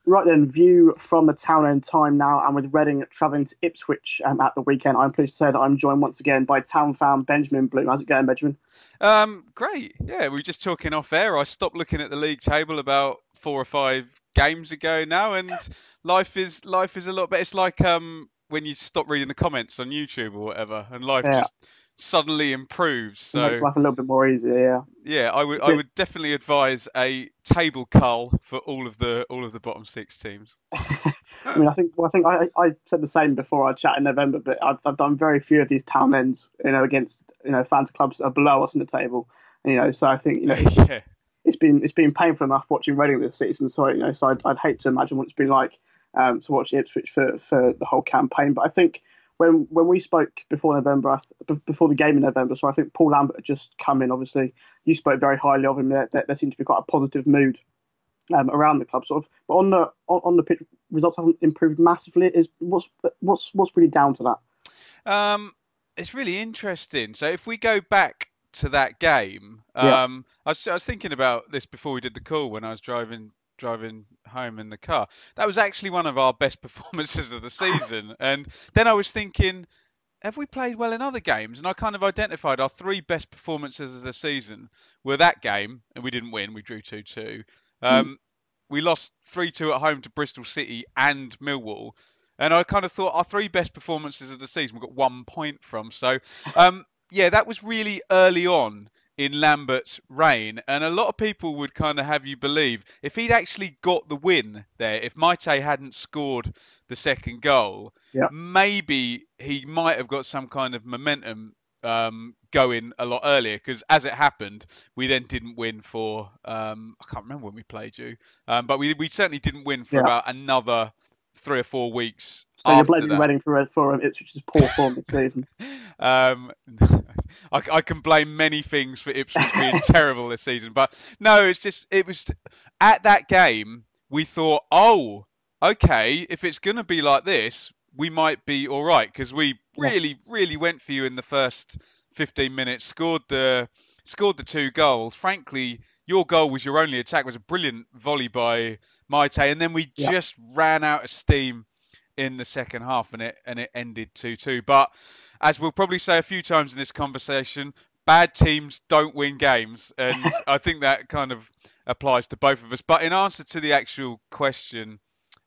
Right then, view from the town end time now, and with Reading travelling to Ipswich at the weekend, I'm pleased to say that I'm joined once again by town fan Benjamin Bloom. How's it going, Benjamin? Great. Yeah, we were just talking off air. I stopped looking at the league table about 4 or 5 games ago now, and life is a lot better. It's like when you stop reading the comments on YouTube or whatever, and life Yeah, just suddenly improves. it makes So life a little bit more easier. Yeah. yeah, I would It's I been- would definitely advise a table cull for all of the bottom six teams. I mean, I said the same before I chat in November, but I've done very few of these town ends, against fans of clubs that are below us in the table. So I think Yeah. it's been painful enough watching Reading this season. So I'd hate to imagine what it's been like to watch Ipswich for the whole campaign. But I think when we spoke before November, before the game in November, so I think Paul Lambert had just come in. Obviously, you spoke very highly of him. There seemed to be quite a positive mood around the club, sort of. But on the pitch, results haven't improved massively. Is what's really down to that? It's really interesting. So if we go back to that game, Yeah, I was thinking about this before we did the call when I was driving home in the car. That was actually one of our best performances of the season. And then I was thinking, have we played well in other games? And I kind of identified our three best performances of the season were that game, and we didn't win. We drew 2-2. mm, Um, we lost 3-2 at home to Bristol City and Millwall. And I kind of thought our three best performances of the season we got 1 point from. So, yeah, that was really early on in Lambert's reign. And a lot of people would kind of have you believe if he'd actually got the win there, if Maite hadn't scored the second goal, yeah, maybe he might have got some kind of momentum going a lot earlier. Because as it happened, we then didn't win for I can't remember when we played you, but we certainly didn't win for yeah. about another 3 or 4 weeks So you're after blaming that. Reading for Ipswich's poor form this season. Um, I can blame many things for Ipswich being terrible this season, but no, it was at that game we thought, oh, okay, if it's going to be like this, we might be all right because we Yeah, really went for you in the first 15 minutes, scored the 2 goals. Frankly, your goal was your only attack, was a brilliant volley by Maite, and then we yeah, just ran out of steam in the second half, and it ended 2-2. But as we'll probably say a few times in this conversation, bad teams don't win games, and I think that kind of applies to both of us. But in answer to the actual question,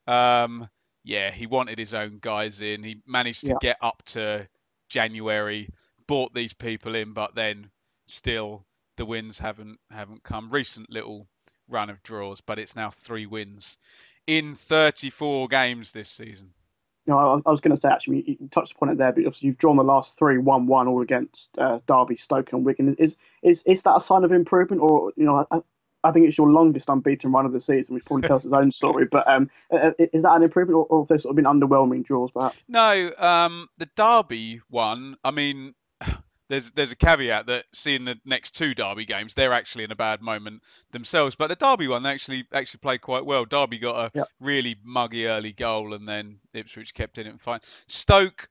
um, yeah, he wanted his own guys in. He managed to yeah. get up to January, bought these people in, but then still the wins haven't come. Recent little run of draws, but it's now 3 wins in 34 games this season. No, I was going to say actually you touched upon it there, but obviously you've drawn the last three 1-1 all against Derby, Stoke, and Wigan. Is that a sign of improvement, or I think it's your longest unbeaten run of the season, which probably tells its own story. But is that an improvement, or have they sort of been underwhelming draws, perhaps? No, the Derby one. I mean, there's a caveat that seeing the next two Derby games, they're actually in a bad moment themselves. But the Derby one, they actually played quite well. Derby got a Yeah, really muggy early goal, and then Ipswich kept in it and fine. Stoke,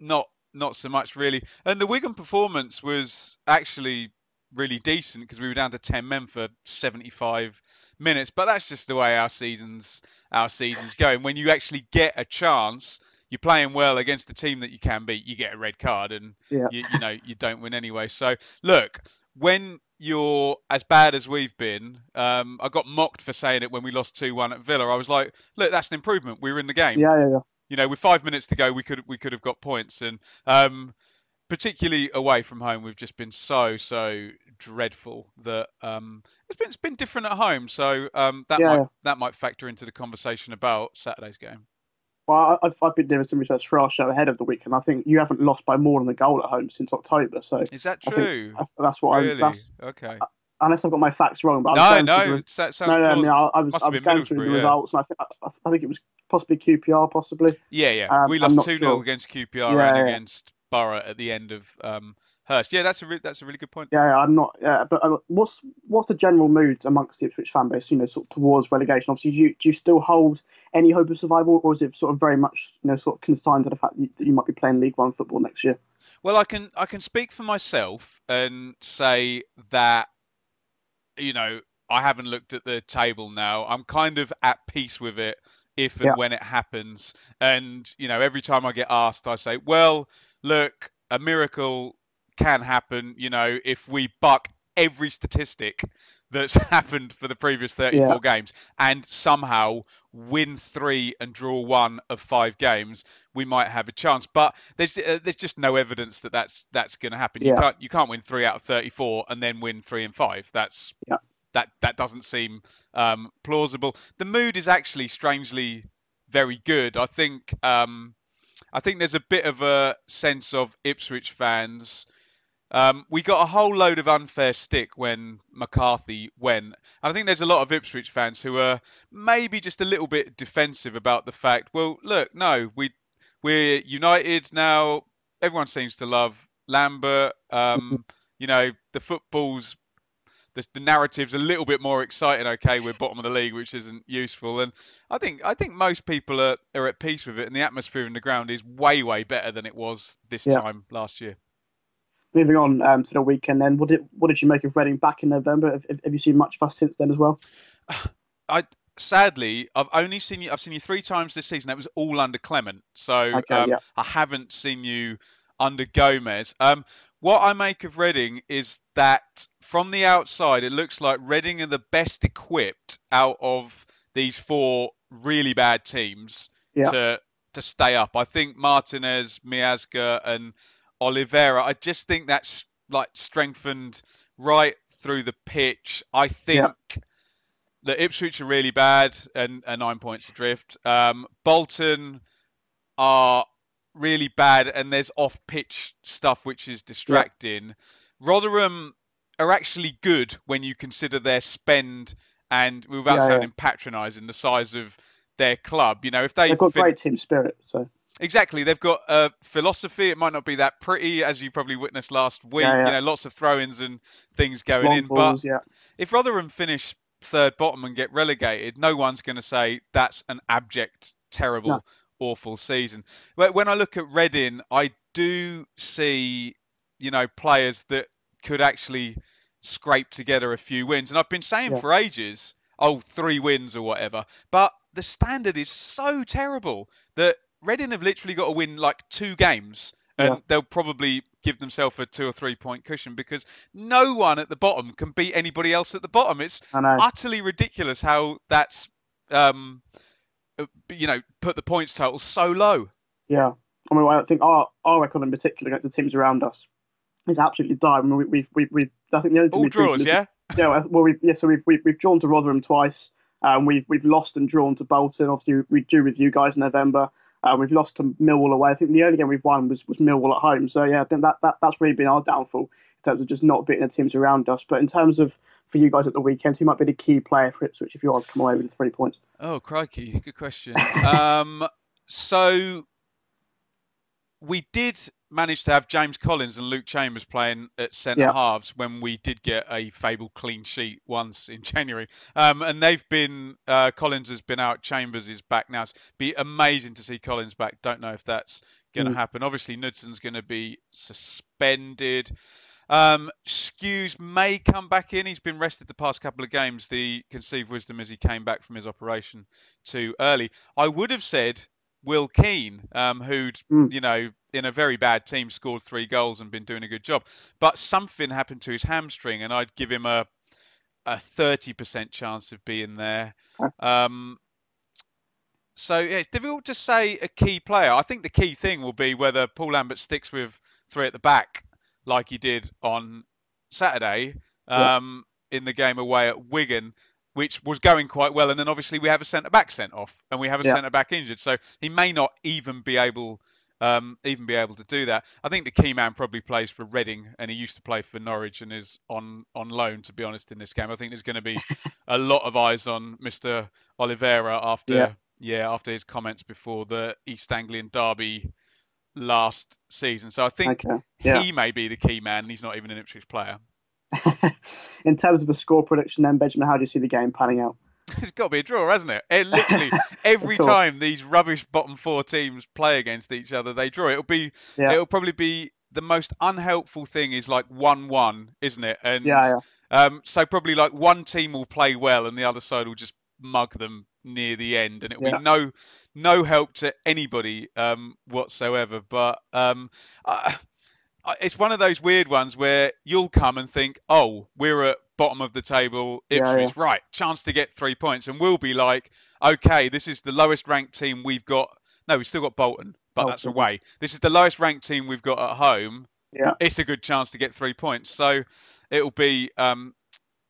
not so much really. And the Wigan performance was actually really decent because we were down to 10 men for 75 minutes. But that's just the way our seasons go. And when you actually get a chance, you're playing well against the team that you can beat, you get a red card, and yeah, you don't win anyway. So look, when you're as bad as we've been, I got mocked for saying it when we lost 2-1 at Villa. I was like, look, that's an improvement. We were in the game. yeah. With 5 minutes to go, we could have got points, and particularly away from home, we've just been so dreadful that it's been different at home. So that Yeah, might yeah. that might factor into the conversation about Saturday's game. Well, I've been doing some research for our show ahead of the week, and I think you haven't lost by more than a goal at home since October. So Is that I think true? that's what I'm. Really? That's Okay. unless I've got my facts wrong, but I was No, going through no, that no, sounds no, I mean, plausible. I Must have was been going through the Middlesbrough, yeah. results, and I think it was possibly QPR, possibly. Yeah, yeah. We I'm lost not 2-0 sure. against QPR and Yeah, yeah, against Borough at the end of Hurst. Yeah, that's a really good point. yeah. I'm not. Yeah, but what's the general mood amongst the Ipswich fan base? Sort of towards relegation. Obviously, do you still hold any hope of survival, or is it sort of very much sort of consigned to the fact that you might be playing League One football next year? Well, I can speak for myself and say that you know I haven't looked at the table now. I'm kind of at peace with it if and when it happens. And, every time I get asked, I say, well, look, a miracle can happen, if we buck every statistic that's happened for the previous 34 games and somehow win 3 and draw 1 of 5 games, we might have a chance. But there's just no evidence that that's going to happen. You can't win 3 out of 34 and then win 3 and 5. That doesn't seem plausible. The mood is actually strangely very good. I think there's a bit of a sense of Ipswich fans. We got a whole load of unfair stick when McCarthy went. And I think there's a lot of Ipswich fans who are maybe just a little bit defensive about the fact, well, look, no, we're united now. Everyone seems to love Lambert. The football's the narrative's a little bit more exciting. Okay, we're bottom of the league, which isn't useful. And I think most people are at peace with it, and the atmosphere in the ground is way, way better than it was this time last year. Moving on to the weekend, then, what did you make of Reading back in November? Have you seen much of us since then as well? Sadly, I've seen you 3 times this season. That was all under Clement, so I haven't seen you under Gomez. What I make of Reading is that from the outside, it looks like Reading are the best equipped out of these 4 really bad teams to stay up. I think Martinez, Miazga, and Oliveira, I just think that's like strengthened right through the pitch. I think the Ipswich are really bad and 9 points adrift. Bolton are really bad and there's off-pitch stuff which is distracting. Rotherham are actually good when you consider their spend and, without sounding patronising, the size of their club. If they've got great team spirit, so. Exactly, they've got a philosophy. It might not be that pretty, as you probably witnessed last week. Lots of throw-ins and things going Long in. Balls, but if Rotherham finish third bottom and get relegated, no one's going to say that's an abject, terrible, awful season. When I look at Reading, I do see, players that could actually scrape together a few wins. And I've been saying for ages, 3 wins or whatever. But the standard is so terrible that Reading have literally got to win like 2 games and they'll probably give themselves a 2 or 3 point cushion because no one at the bottom can beat anybody else at the bottom. It's utterly ridiculous how that's, put the points total so low. Yeah. I mean, I think our record in particular against the teams around us is absolutely dire. I mean, we've I think the only thing all draws, So we've drawn to Rotherham twice. We've lost and drawn to Bolton. Obviously, we drew with you guys in November. We've lost to Millwall away. I think the only game we've won was Millwall at home. So I think that's really been our downfall in terms of just not beating the teams around us. But in terms of for you guys at the weekend, who might be the key player for Ipswich if you want to come away with the 3 points? Oh, crikey, good question. So we did manage to have James Collins and Luke Chambers playing at centre halves when we did get a fabled clean sheet once in January. And they've been, Collins has been out, Chambers is back now. It'd be amazing to see Collins back. Don't know if that's going to happen. Obviously, Knudson's going to be suspended. Skews may come back in. He's been rested the past couple of games. The conceived wisdom is he came back from his operation too early. I would have said Will Keane, who'd, in a very bad team, scored 3 goals and been doing a good job. But something happened to his hamstring, and I'd give him a 30% chance of being there. So, it's difficult to say a key player. I think the key thing will be whether Paul Lambert sticks with 3 at the back like he did on Saturday in the game away at Wigan, which was going quite well. And then obviously we have a centre-back sent off and we have a centre-back injured. So he may not even be able to do that. I think the key man probably plays for Reading and he used to play for Norwich and is on loan, to be honest, in this game. I think there's going to be a lot of eyes on Mr. Oliveira after his comments before the East Anglian derby last season. So I think he may be the key man and he's not even an Ipswich player. In terms of a score prediction then, Benjamin, how do you see the game panning out? It's got to be a draw, hasn't it? Literally, every time these rubbish bottom 4 teams play against each other, they draw. It'll probably be the most unhelpful thing is like 1-1, isn't it? And So probably like one team will play well and the other side will just mug them near the end, and it'll be no help to anybody whatsoever. But it's one of those weird ones where you'll come and think, oh, we're at bottom of the table, Ipswich, right, chance to get 3 points, and we'll be like, okay, this is the lowest ranked team we've got. No, we've still got Bolton, but that's away. This is the lowest ranked team we've got at home. Yeah, it's a good chance to get 3 points. So it'll be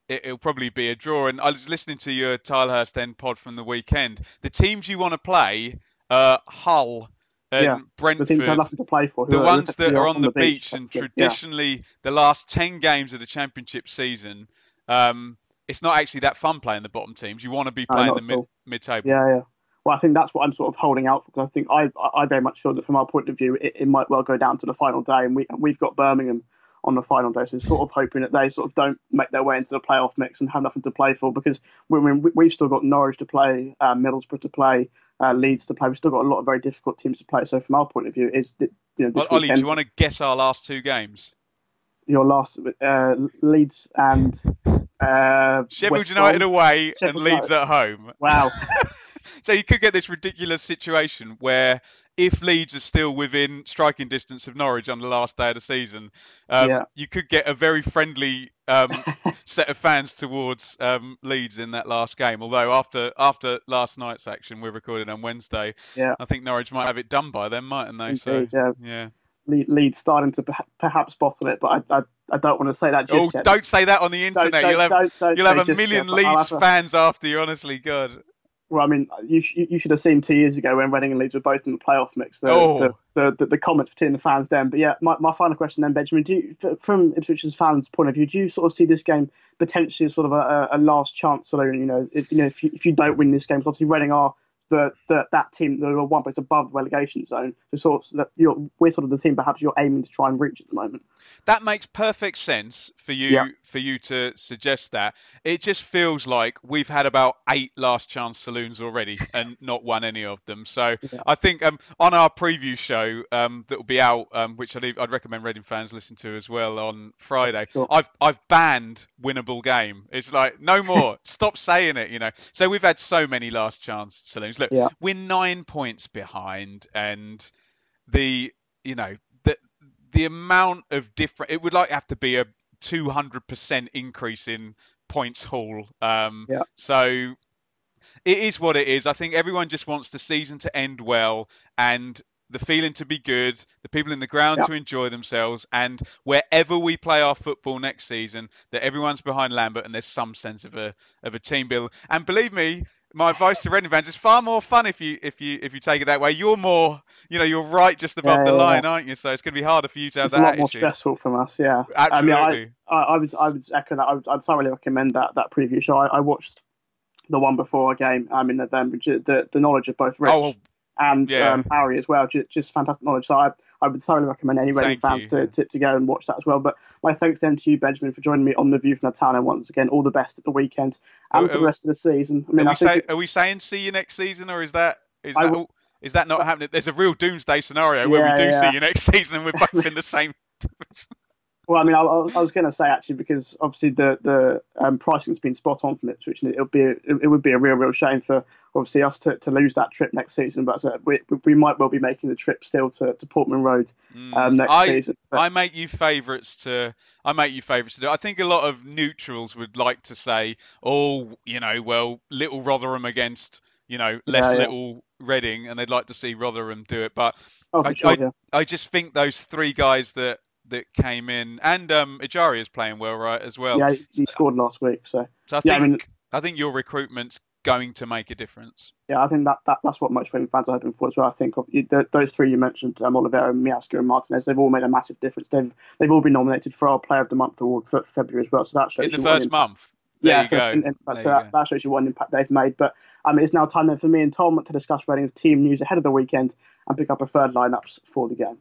it'll probably be a draw. And I was listening to your Tilehurst End pod from the weekend. The teams you want to play, Hull and Brentford, the teams have nothing to play for. The ones that are on the beach, and traditionally the last 10 games of the Championship season, it's not actually that fun playing the bottom teams. You want to be playing the mid-table. Yeah. Well, I think that's what I'm sort of holding out for, because I think I very much feel that from our point of view, it might well go down to the final day, and we've got Birmingham on the final day, so sort of hoping that they sort of don't make their way into the playoff mix and have nothing to play for, because we've still got Norwich to play, Middlesbrough to play, Leeds to play. We've still got a lot of very difficult teams to play. So from our point of view, this Ollie, do you want to guess our last 2 games? Your last Leeds and Sheffield United away and Leeds at home. Wow. So you could get this ridiculous situation where if Leeds are still within striking distance of Norwich on the last day of the season, you could get a very friendly set of fans towards Leeds in that last game. Although after last night's action, we're recording on Wednesday, I think Norwich might have it done by then, mightn't they? Indeed, so yeah. Leeds starting to perhaps bottle it, but I don't want to say that just yet. Don't say that on the internet. You'll have a million Leeds fans after you, honestly, God. Well, I mean, you should have seen 2 years ago when Reading and Leeds were both in the playoff mix. The comments between the fans then. But yeah, my final question then, Benjamin, from Ipswich's fans' point of view, do you sort of see this game potentially as sort of a last chance saloon? If you don't win this game, because obviously Reading are that team that are 1 place above the relegation zone. So we're sort of the team perhaps you're aiming to try and reach at the moment. That makes perfect sense for you to suggest that. It just feels like we've had about 8 last chance saloons already and not won any of them. So I think on our preview show that will be out, which I'd recommend Reading fans listen to as well on Friday. Sure. I've banned winnable game. It's like no more. Stop saying it. So we've had so many last chance saloons. Look, we're 9 points behind, and the amount of different, it would have to be a 200% increase in points haul. So it is what it is. I think everyone just wants the season to end well and the feeling to be good, the people in the ground to enjoy themselves, and wherever we play our football next season, that everyone's behind Lambert and there's some sense of a team build. And believe me, my advice to Reading fans is far more fun if you take it that way. You're more, you're right just above the line, aren't you? So it's going to be harder for you to have that attitude. It's a lot more stressful from us, yeah. Absolutely. I would echo that. I'd thoroughly recommend that preview show. I watched the one before our game in November. The knowledge of both Rich and Harry as well, just fantastic knowledge. So I would thoroughly recommend any Reading fans to go and watch that as well. But my thanks then to you, Benjamin, for joining me on The View from the Town. And once again, all the best at the weekend and for the rest of the season. Are we saying see you next season, or is that not happening? There's a real doomsday scenario where we do see you next season and we're both in the same division. Well, I mean, I was going to say actually, because obviously the pricing's been spot on from Ipswich, and it would be a real shame for obviously us to lose that trip next season. But we might well be making the trip still to Portman Road next season. But I make you favourites to do. I think a lot of neutrals would like to say, Little Rotherham against Little Reading, and they'd like to see Rotherham do it. But I just think those 3 guys that came in, and Ijari is playing well, right, as well. Yeah, he scored last week. So I think your recruitment's going to make a difference. Yeah, I think that's what most Reading fans are hoping for as well. I think those 3 you mentioned, Oliveira, Miaska and Martinez, they've all made a massive difference. They've all been nominated for our Player of the Month award for February as well. So that shows in the first month. That shows you what an impact they've made. But it's now time then for me and Tom to discuss Reading's team news ahead of the weekend and pick up preferred lineups for the game.